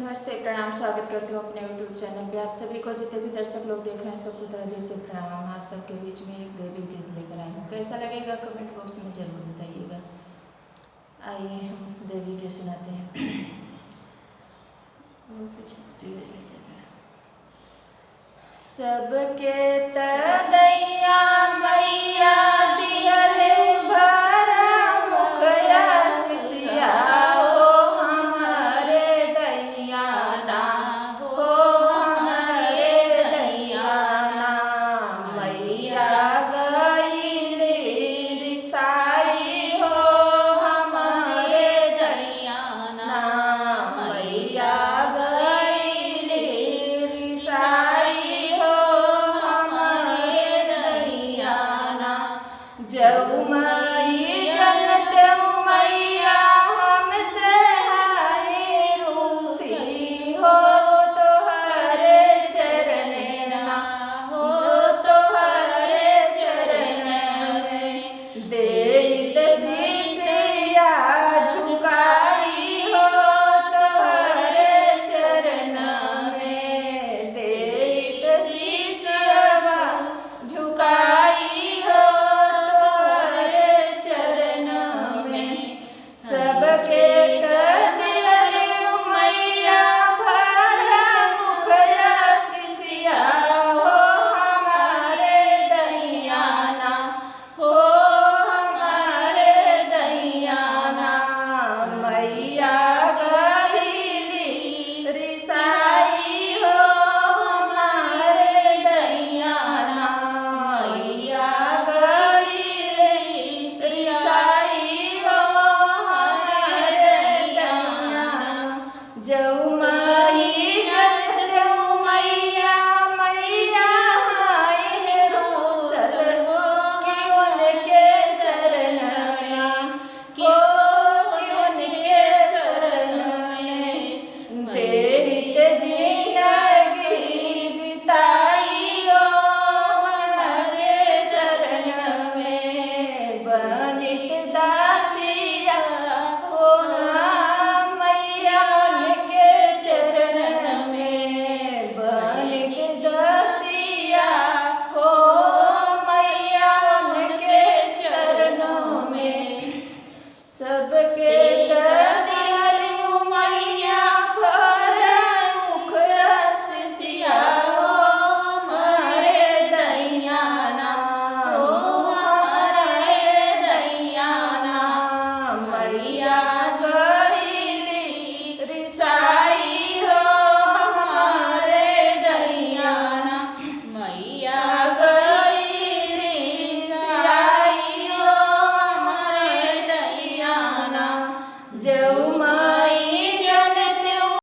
नमस्ते, प्रणाम। स्वागत करती हूँ अपने यूट्यूब चैनल पे। आप सभी को, जितने भी दर्शक लोग देख रहे हैं, सबको तहे दिल से प्रणाम। आप सबके बीच में एक देवी गीत लेकर आई हूँ। कैसा लगेगा कमेंट बॉक्स में जरूर बताइएगा। आइए हम देवी गीत सुनाते हैं। सबके तदैया मैया दियल घर मुखया सिसिया हो हमारे दैया ना हो हमारे दैया ना मैया गईली रिसाई हो हमारे दैया ना मैया गईली रिसाई हो हमारे दैया ना जऊ माई जगत मैया हमसे हाय रूसी हो तोहरे चरण ना हो तोहरे चरण में देत शीशिया झुकाई हो तोहरे चरण में देत शीशिया झुकाई हो तोहरे चरण में सबके दियल मैया भर मुखया सिसिया हो हमारे दैया ना हो हमारे दैया ना मैया गईली रिसाई हो हमारे दैया ना मैया गईली रिसाई हो हमारे दैया ना जऊ